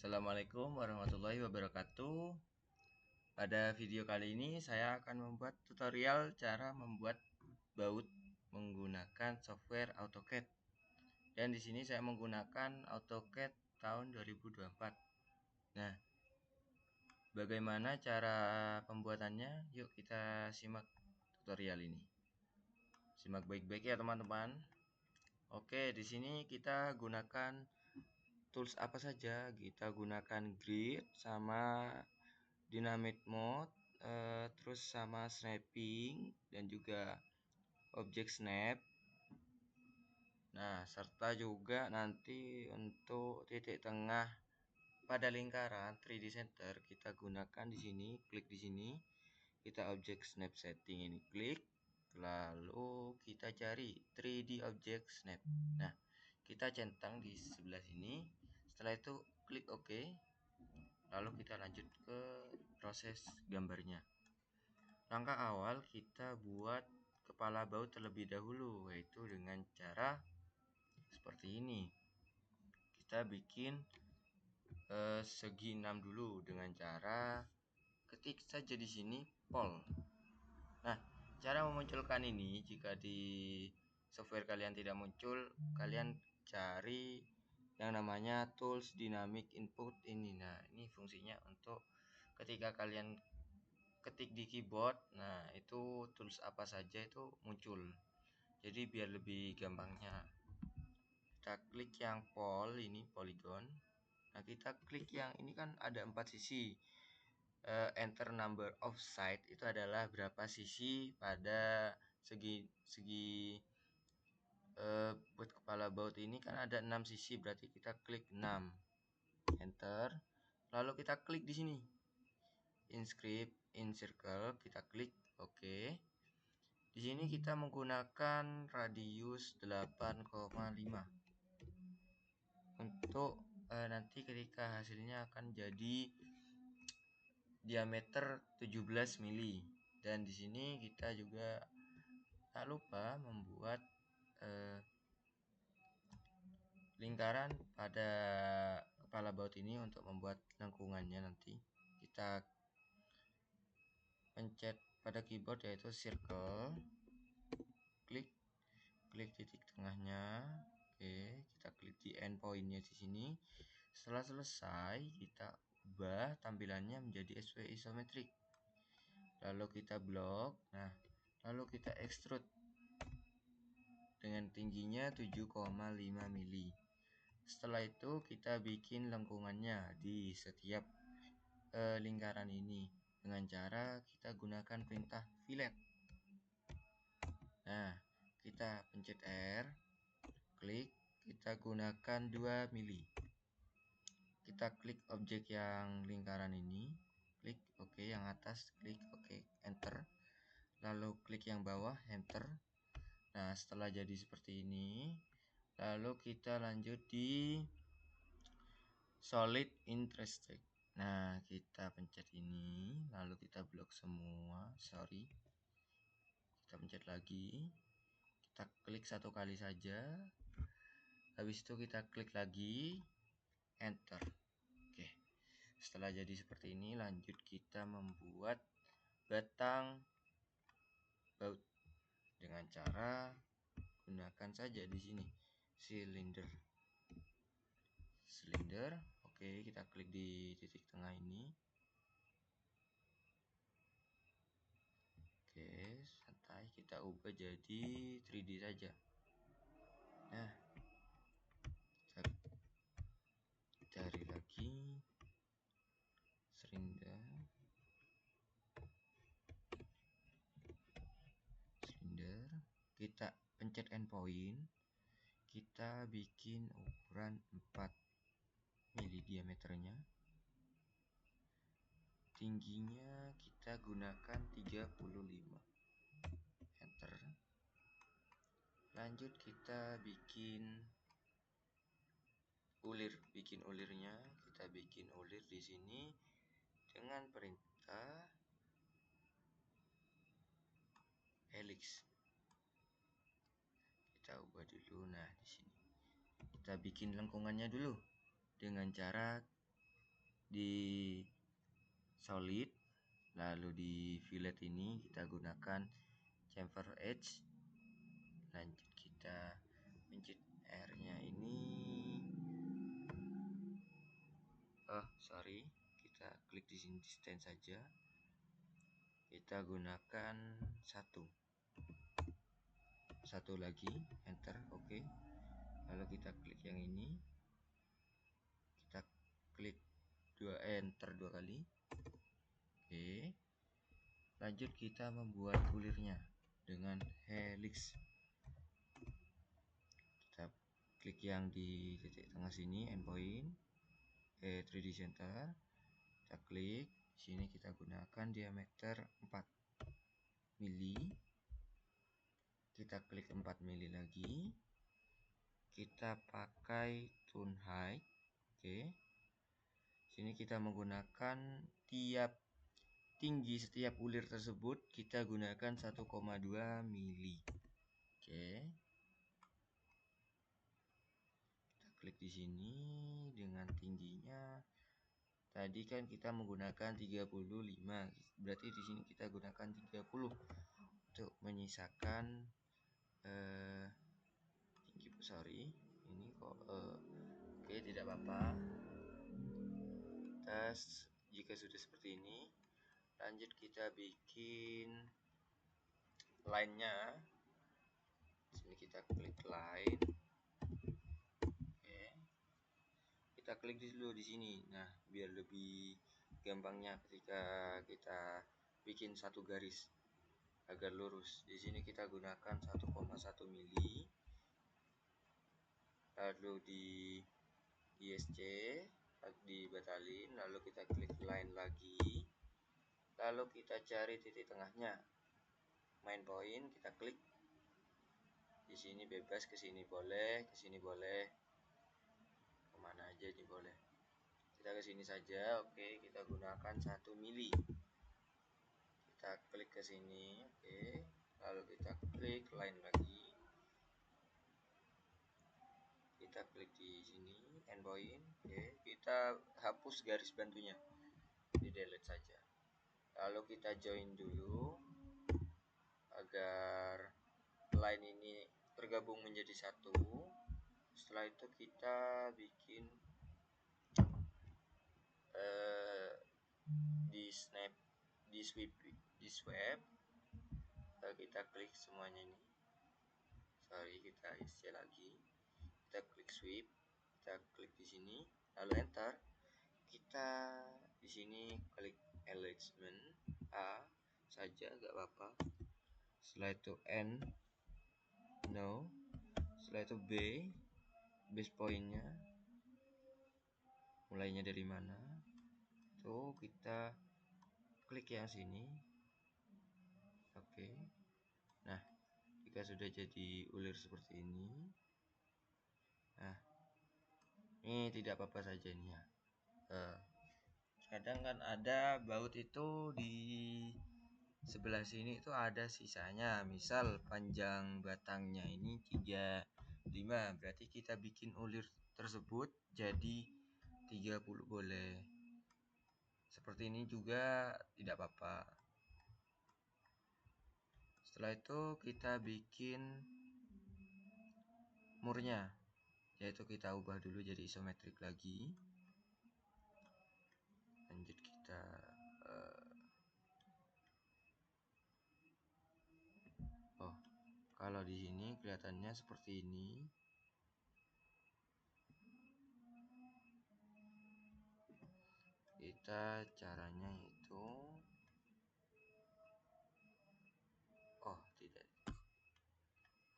Assalamualaikum warahmatullahi wabarakatuh. Pada video kali ini saya akan membuat tutorial cara membuat baut menggunakan software AutoCAD. Dan di sini saya menggunakan AutoCAD tahun 2024. Nah, bagaimana cara pembuatannya? Yuk kita simak tutorial ini. Simak baik-baik ya teman-teman. Oke, di sini kita gunakan tools apa saja? Kita gunakan grid sama dynamic mode, terus sama snapping dan juga object snap. Nah, serta juga nanti untuk titik tengah pada lingkaran 3D center kita gunakan di sini. Klik di sini, kita object snap setting ini klik, lalu kita cari 3D object snap. Nah, kita centang di sebelah sini. Setelah itu klik OK. Lalu kita lanjut ke proses gambarnya. Langkah awal kita buat kepala baut terlebih dahulu, yaitu dengan cara seperti ini. Kita bikin segi 6 dulu dengan cara ketik saja di sini pol. Nah, cara memunculkan ini jika di software kalian tidak muncul, kalian cari yang namanya tools dynamic input ini. Nah, ini fungsinya untuk ketika kalian ketik di keyboard, nah itu tools apa saja itu muncul. Jadi biar lebih gampangnya, kita klik yang pol ini, polygon. Nah, kita klik yang ini kan ada 4 sisi. Enter number of side itu adalah berapa sisi pada segi buat kepala baut ini kan ada 6 sisi, berarti kita klik 6, enter, lalu kita klik di sini inscript in circle, kita klik OK. Di sini kita menggunakan radius 8,5 untuk nanti ketika hasilnya akan jadi diameter 17 mili. Dan di sini kita juga tak lupa membuat lingkaran pada kepala baut ini untuk membuat lengkungannya. Nanti kita pencet pada keyboard yaitu circle, klik titik tengahnya. Oke, kita klik di end pointnya di sini. Setelah selesai, kita ubah tampilannya menjadi SW isometrik. Lalu kita blok. Nah, lalu kita extrude dengan tingginya 7,5 mili. Setelah itu kita bikin lengkungannya di setiap lingkaran ini dengan cara kita gunakan perintah fillet. Nah, kita pencet R, klik, kita gunakan 2 mili. Kita klik objek yang lingkaran ini, klik OK, yang atas klik OK, enter, lalu klik yang bawah, enter. Nah, setelah jadi seperti ini, lalu kita lanjut di solid intersect. Nah, kita pencet ini, lalu kita blok semua, kita pencet lagi, kita klik satu kali saja, habis itu kita klik lagi, enter. Oke, setelah jadi seperti ini, lanjut kita membuat batang baut dengan cara gunakan saja di sini silinder. Oke, kita klik di titik tengah ini. Oke, santai, kita ubah jadi 3D saja. Nah, kita cari lagi silinder, kita pencet endpoint, kita bikin ukuran 4 mili diameternya, tingginya kita gunakan 35, enter. Lanjut kita bikin ulirnya, kita bikin ulir di sini dengan perintah helix. Kita ubah dulu. Nah, di sini kita bikin lengkungannya dulu dengan cara di solid, lalu di fillet ini kita gunakan chamfer edge. Lanjut kita pencet R nya ini, kita klik di sini distance saja, kita gunakan satu lagi, enter, oke. Lalu kita klik yang ini, kita klik enter 2 kali, oke. Lanjut kita membuat bulirnya dengan helix. Kita klik yang di titik tengah sini, endpoint, 3D center. Kita klik sini, kita gunakan diameter 4 mili. Kita klik 4 mili lagi. Kita pakai tone height. Oke. Sini kita menggunakan tinggi setiap bulir tersebut kita gunakan 1,2 mili. Oke. Kita klik di sini dengan tingginya. Tadi kan kita menggunakan 35, berarti di sini kita gunakan 30 untuk menyisakan tinggi. Ini kok oke, tidak apa-apa. Tes jika sudah seperti ini, lanjut kita bikin line-nya. Sini kita klik line. Oke. Kita klik dulu di sini. Nah, biar lebih gampangnya ketika kita bikin satu garis agar lurus. Di sini kita gunakan 1,1 mili. Lalu di ISC dibatalin, lalu kita klik line lagi. Lalu kita cari titik tengahnya. Main point, kita klik. Di sini bebas, ke sini boleh, ke sini boleh. Kemana aja ini boleh. Kita ke sini saja. Oke, kita gunakan 1 mili. Kita klik ke sini, oke. Lalu kita klik line lagi. Kita klik di sini, endpoint, oke. Kita hapus garis bantunya, di delete saja. Lalu kita join dulu agar line ini tergabung menjadi satu. Setelah itu kita bikin di swipe, kita klik semuanya ini. Kita isi lagi. Kita klik sweep, kita klik di sini, lalu enter. Kita di sini klik alignment A saja, gak apa-apa. Setelah itu N, no. Setelah itu B, base pointnya mulainya dari mana, tuh kita klik yang sini, oke. Nah, jika sudah jadi ulir seperti ini, nah ini tidak apa-apa saja ini ya. Kadang kan ada baut itu di sebelah sini itu ada sisanya, misal panjang batangnya ini 35, berarti kita bikin ulir tersebut jadi 30 boleh. Seperti ini juga tidak apa-apa. Setelah itu kita bikin murnya, yaitu kita ubah dulu jadi isometrik lagi. Lanjut kita kalau di sini kelihatannya seperti ini. Kita caranya itu tidak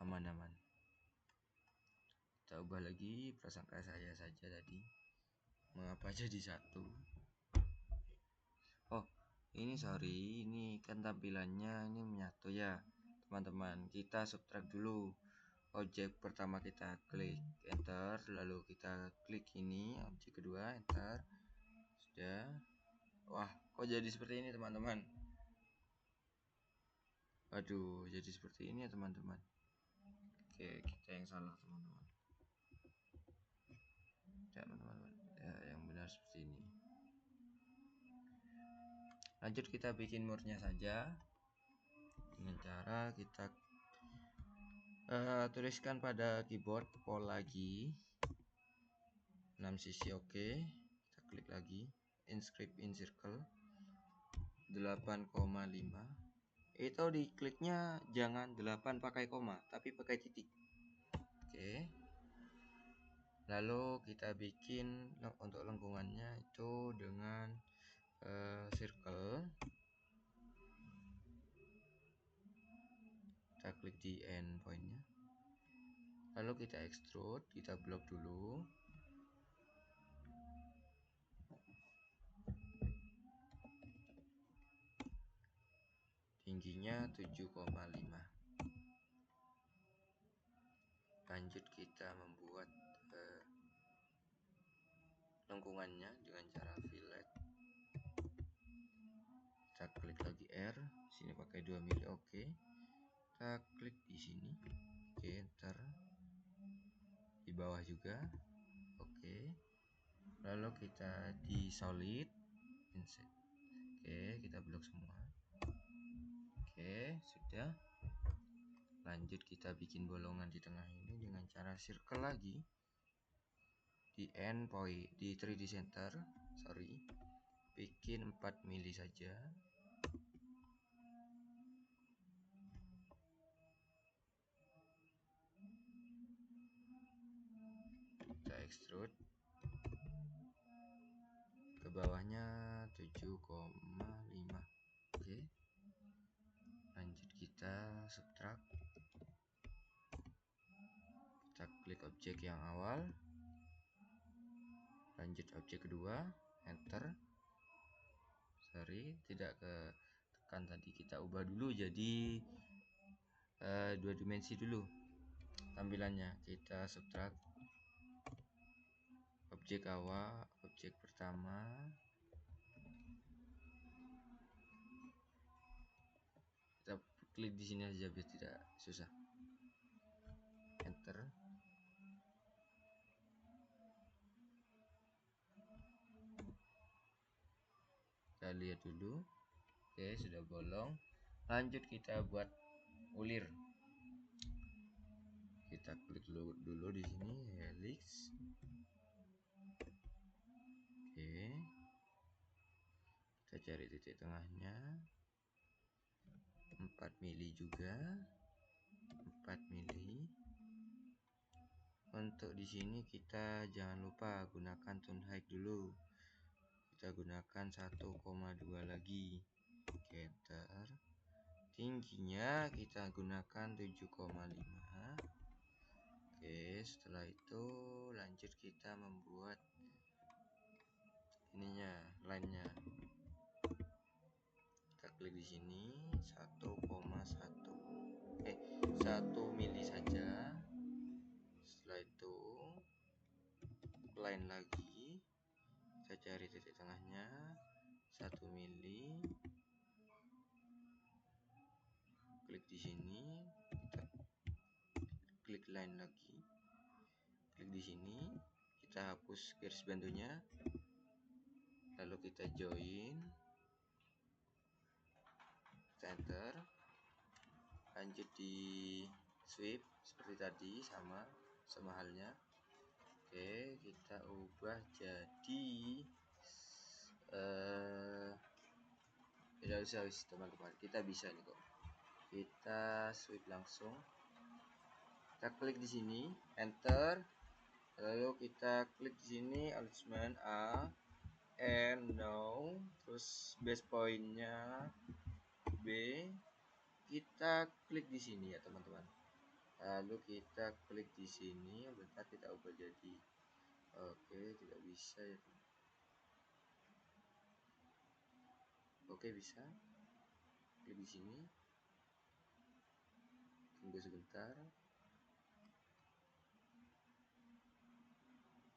aman-aman. Kita ubah lagi, prasangka saya saja tadi. Mengapa jadi satu? Ini ini kan tampilannya ini menyatu ya, teman-teman. Kita subtract dulu. Objek pertama kita klik enter, lalu kita klik ini objek kedua, enter. Sudah. Wah, kok jadi seperti ini, teman-teman? Aduh, jadi seperti ini ya, teman-teman. Oke, kita yang salah, teman-teman. Ya, teman-teman. Ya, yang benar seperti ini. Lanjut kita bikin murnya saja dengan cara kita tuliskan pada keyboard pol lagi 6 sisi. Oke, kita klik lagi inscript in circle 8,5. Itu dikliknya jangan 8 pakai koma tapi pakai titik. Oke, lalu kita bikin untuk lengkungannya itu dengan circle. Kita klik di end pointnya, lalu kita extrude, kita blok dulu. Tingginya 7,5. Lanjut kita membuat lengkungannya dengan cara fillet. Kita klik lagi R, sini pakai 2 mili. Oke, kita klik di sini. Oke, enter. Di bawah juga. Oke, lalu kita di solid insert. Oke, kita blok semua. Oke, sudah. Lanjut kita bikin bolongan di tengah ini dengan cara circle lagi di end point, di 3D center. Bikin 4 mili saja. Kita extrude ke bawahnya 7,5. Oke, lanjut kita subtract. Kita klik objek yang awal, lanjut objek kedua, enter. Tidak ke tekan tadi, kita ubah dulu jadi 2 dimensi dulu tampilannya. Kita subtract objek awal, objek pertama, kita klik di sini aja biar tidak susah, enter. Kita lihat dulu. Oke, sudah bolong. Lanjut kita buat ulir. Kita klik dulu di sini helix. Oke, kita cari titik tengahnya 4 mili juga, 4 mili. Untuk di sini kita jangan lupa gunakan tone height dulu. Kita gunakan 1,2 lagi. Enter. Tingginya kita gunakan 7,5. Oke, setelah itu lanjut kita membuat ininya, line-nya. Kita klik di sini 1 mili saja. Setelah itu line lagi, kita cari titik tengahnya 1 mili. Klik di sini, kita klik line lagi, klik di sini, kita hapus garis bantunya, lalu kita join, kita enter. Lanjut di sweep seperti tadi, sama halnya. Oke, kita ubah jadi tidak usah teman-teman, kita bisa nih kok. Kita sweep langsung. Kita klik di sini, enter. Lalu kita klik di sini alignment A, and now, terus base pointnya B. Kita klik di sini ya teman-teman. Lalu kita klik di sini, bentar kita ubah jadi. Oke, tidak bisa ya. Oke, bisa. Klik di sini. Tunggu sebentar.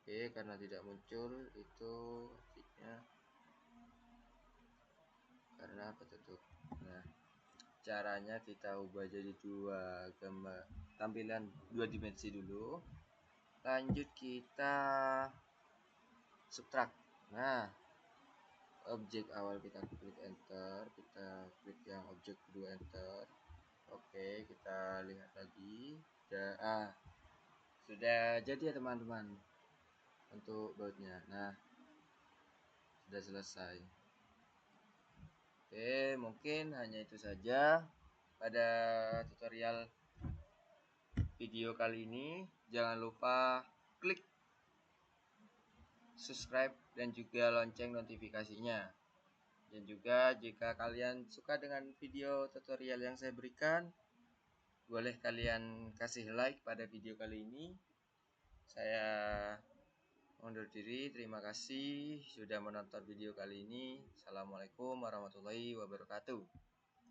Oke, karena tidak muncul itu artinya karena apa tuh? Nah, caranya kita ubah jadi dua gambar, tampilan 2 dimensi dulu. Lanjut kita subtract. Nah, objek awal kita klik enter, kita klik yang objek kedua enter. Oke, kita lihat lagi. Sudah jadi ya teman-teman untuk bautnya. Nah, sudah selesai. Oke, mungkin hanya itu saja pada tutorial video kali ini. Jangan lupa klik subscribe dan juga lonceng notifikasinya. Dan juga jika kalian suka dengan video tutorial yang saya berikan, boleh kalian kasih like pada video kali ini. Saya undur diri, terima kasih sudah menonton video kali ini. Assalamualaikum warahmatullahi wabarakatuh.